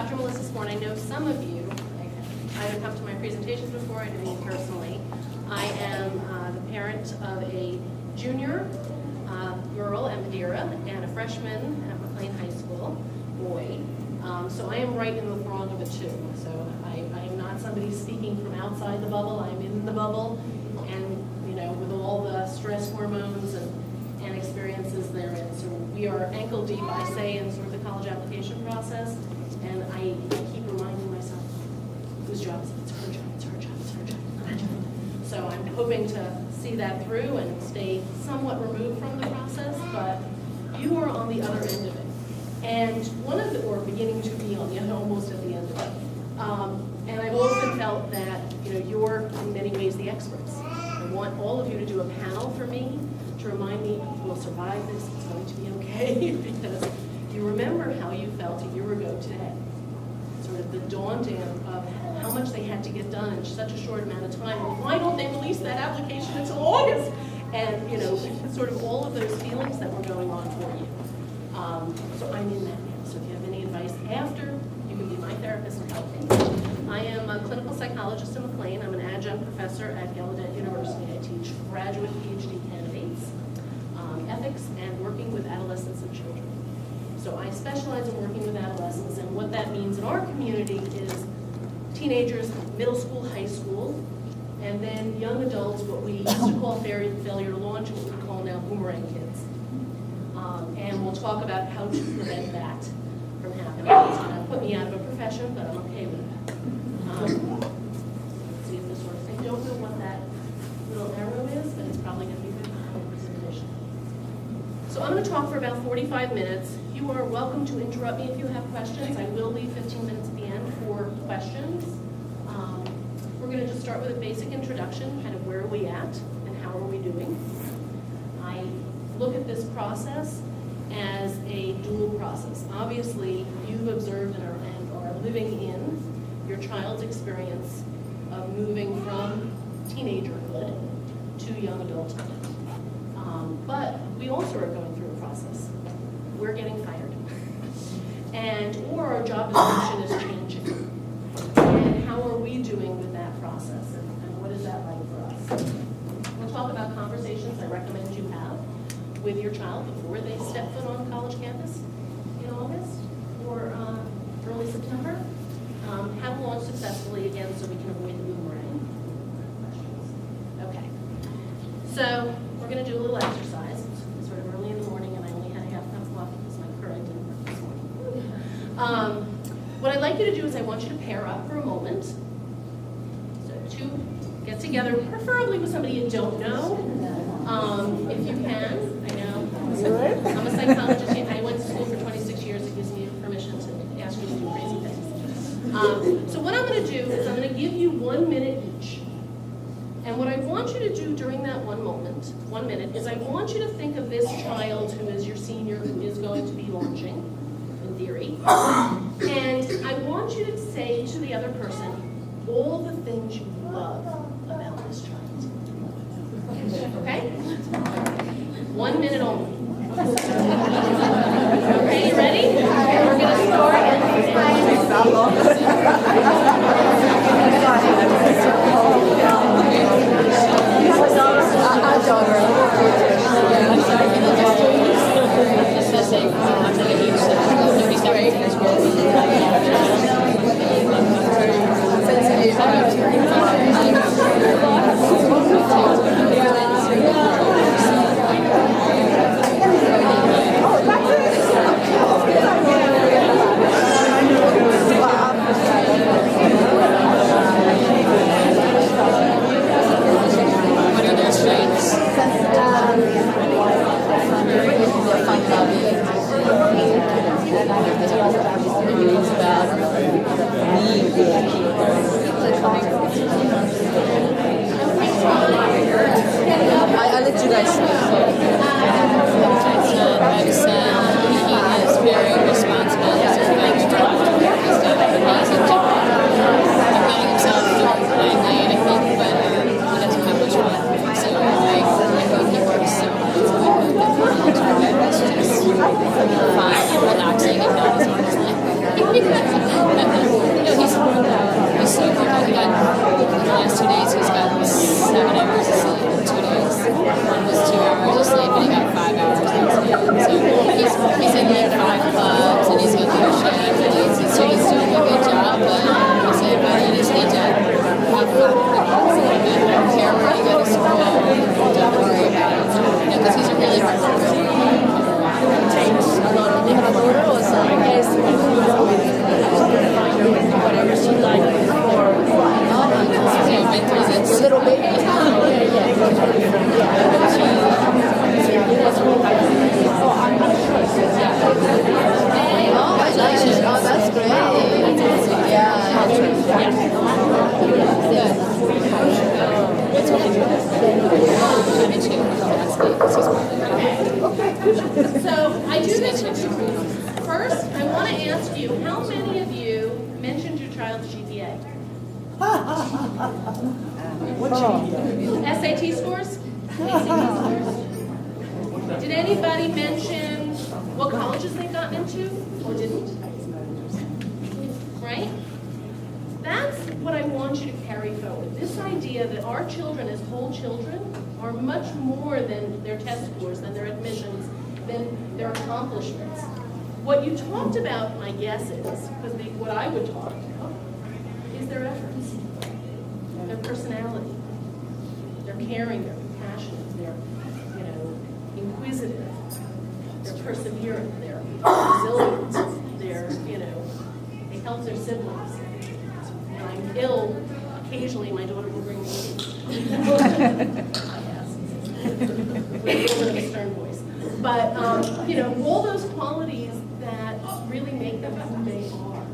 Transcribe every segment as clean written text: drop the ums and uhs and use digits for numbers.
Dr. Melissa Sporn. I know some of you, I have come to my presentations before, I know you personally. I am the parent of a junior girl at Madeira and a freshman at McLean High School, boy. So I am right in the throng of it too. So I am not somebody speaking from outside the bubble, I'm in the bubble, and you know, with all the stress hormones and experiences therein. So we are ankle deep, I say, in sort of the college application process, and I keep reminding myself, whose job is it? It's her job, it's her job, it's her job, it's her job. So I'm hoping to see that through and stay somewhat removed from the process, but you are on the other end of it. And one of the, or beginning to be on the other, almost at the end of it. And I've often felt that, you know, you're in many ways the experts. I want all of you to do a panel for me to remind me we'll survive this, it's going to be okay, because you remember how you felt a year ago today. Sort of the daunting of how much they had to get done in such a short amount of time. Well, why don't they release that application until August? And, you know, sort of all of those feelings that were going on for you. So I'm in that now. So if you have any advice after, you can be my therapist and help me. I am a clinical psychologist in McLean. I'm an adjunct professor at Gallaudet University. I teach graduate PhD candidates, ethics, and working with adolescents and children. So I specialize in working with adolescents, and what that means in our community is teenagers, middle school, high school, and then young adults, what we used to call failure to launch, and what we call now boomerang kids. And we'll talk about how to prevent that from happening. It's going to put me out of a profession, but I'm okay with that. Let's see if this works. I don't know what that little arrow is, but it's probably going to be good for presentation. So I'm going to talk for about 45 minutes. You are welcome to interrupt me if you have questions. I will leave 15 minutes at the end for questions. We're going to just start with a basic introduction, kind of where are we at and how are we doing. I look at this process as a dual process. Obviously, you've observed and are living in your child's experience of moving from teenagerhood to young adulthood. But we also are going through a process. We're getting fired. Or our job description is changing. And how are we doing with that process? And what is that like for us? We'll talk about conversations I recommend you have with your child before they step foot on college campus in August or early September. How to launch successfully again so we can avoid the boomerang. Okay. So we're going to do a little exercise. It's sort of early in the morning and I only had a half cup of coffee because my current didn't work this morning. What I'd like you to do is I want you to pair up for a moment. So two, get together, preferably with somebody you don't know, if you can. I know. I'm a psychologist. I went to school for 26 years. It gives me permission to ask you to do crazy things. So what I'm going to do is I'm going to give you 1 minute each. And what I want you to do during that 1 minute, is I want you to think of this child who is your senior, who is going to be launching, in theory. And I want you to say to the other person all the things you love about this child. Okay? 1 minute only. Okay, you ready? We're going to start. I let you guys speak. He is very responsible. He's a very strong. He's done an amazing job. He's getting himself playing late, I think, but he doesn't have much fun. So I hope he works so hard. So I hope that for the next week, it's just fun and relaxing and not as hard as life. you, how many of you mentioned your child's GPA? What GPA? SAT scores? ACT scores? Did anybody mention what colleges they've gotten into or didn't? Right? That's what I want you to carry forward. This idea that our children as whole children are much more than their test scores, than their admissions, than their accomplishments. What you talked about, my guess is, because what I would talk about, is their efforts, their personality, their caring, their compassionate, their, inquisitive, their perseverant, their resilient, their, they help their siblings. When I'm ill, occasionally my daughter will bring me tea. With a little bit of a stern voice. But, all those qualities that really make them who they are.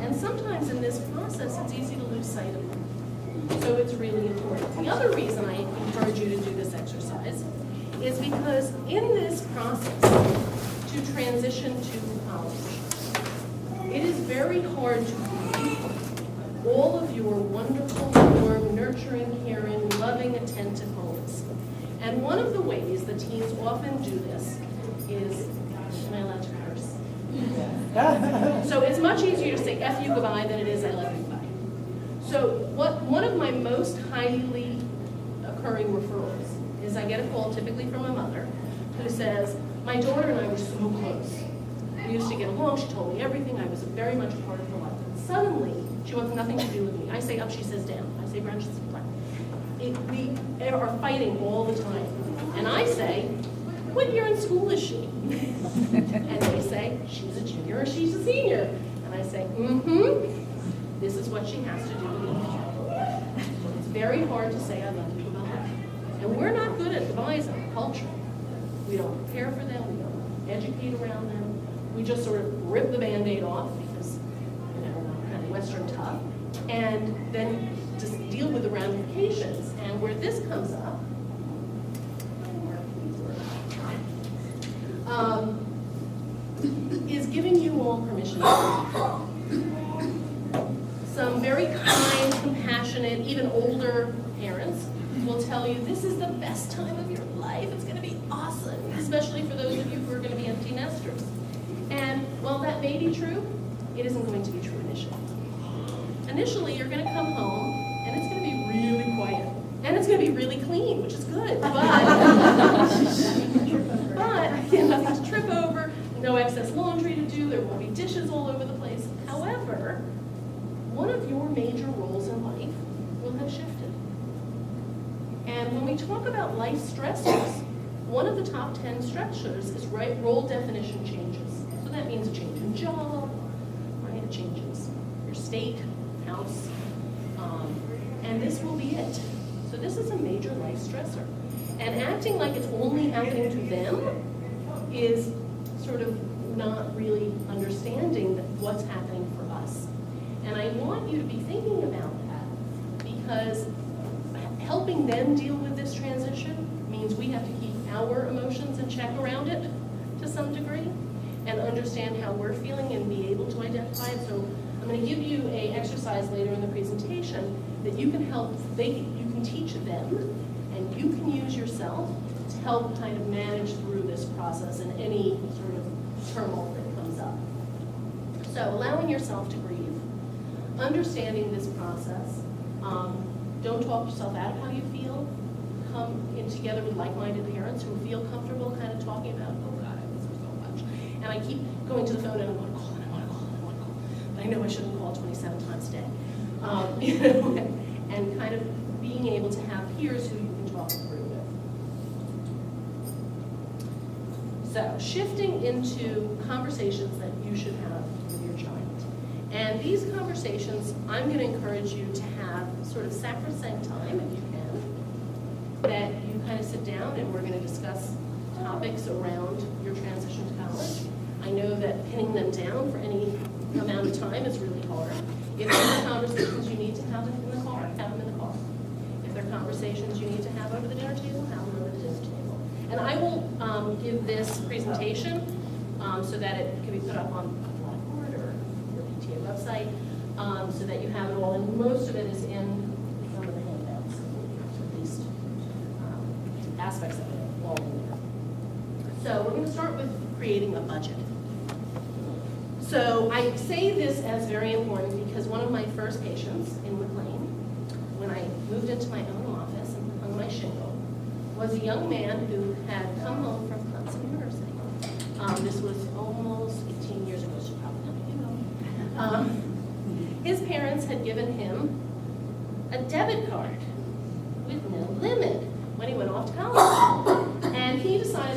And sometimes in this process, it's easy to lose sight of them. So it's really important. The other reason I encourage you to do this exercise is because in this process to transition to college, it is very hard to believe all of your wonderful, warm, nurturing, caring, loving, attentive homes. And one of the ways the teens often do this is, am I allowed to curse? So it's much easier to say F you goodbye than it is I love you goodbye. So one of my most highly occurring referrals is I get a call typically from a mother who says, my daughter and I were so close. We used to get along, she told me everything, I was very much a part of her life. And suddenly, she wants nothing to do with me. I say up, she says down. I say brown, she says black. We are fighting all the time. And I say, what year in school is she? And they say, she's a junior or she's a senior. And I say, this is what she has to do with me. It's very hard to say I love you goodbye. And we're not good at goodbyes in our culture. We don't prepare for them, we don't educate around them. We just sort of rip the Band-Aid off because, kind of Western tough, and then just deal with the ramifications. And where this comes up, is giving you all permission to grieve. Some very kind, compassionate, even older parents will tell you this is the best time of your life. It's going to be awesome, especially for those of you who are going to be empty nesters. And while that may be true, it isn't going to be true initially. Initially, you're going to come home, and it's going to be really quiet. And it's going to be really clean, which is good. But nothing to trip over, no excess laundry to do, there won't be dishes all over the place. However, one of your major roles in life will have shifted. And when we talk about life stressors, one of the top 10 stressors is role definition changes. So that means a change in job, right? It changes your state, house, and this will be it. So this is a major life stressor. And acting like it's only happening to them is sort of not really understanding what's happening for us. And I want you to be thinking about that because helping them deal with this transition means we have to keep our emotions in check around it to some degree and understand how we're feeling and be able to identify it. So I'm going to give you an exercise later in the presentation that you can help, you can teach them and you can use yourself to help kind of manage through this process and any sort of turmoil that comes up. So allowing yourself to grieve, understanding this process, don't talk yourself out of how you feel. Come in together with like-minded parents who feel comfortable kind of talking about, oh God, I miss her so much. And I keep going to the phone and I want to call and I want to call and I want to call. But I know I shouldn't call 27 times a day. And kind of being able to have peers who you can talk through with. So shifting into conversations that you should have with your child. And these conversations, I'm going to encourage you to have sort of sacrosanct time, if you can, that you kind of sit down and we're going to discuss topics around your transition to college. I know that pinning them down for any amount of time is really hard. If there are conversations you need to have them in the car, have them in the car. If there are conversations you need to have over the dinner table, have them over the dinner table. And I will give this presentation so that it can be put up on Blackboard or PTA website, so that you have it all, and most of it is in some of the handouts, at least aspects of it all in there. So we're going to start with creating a budget. So I say this as very important because one of my first patients in McLean, when I moved into my own office and hung my shingle, was a young man who had come home from Clemson University. This was almost 18 years ago, so probably not. His parents had given him a debit card with no limit when he went off to college. And he decided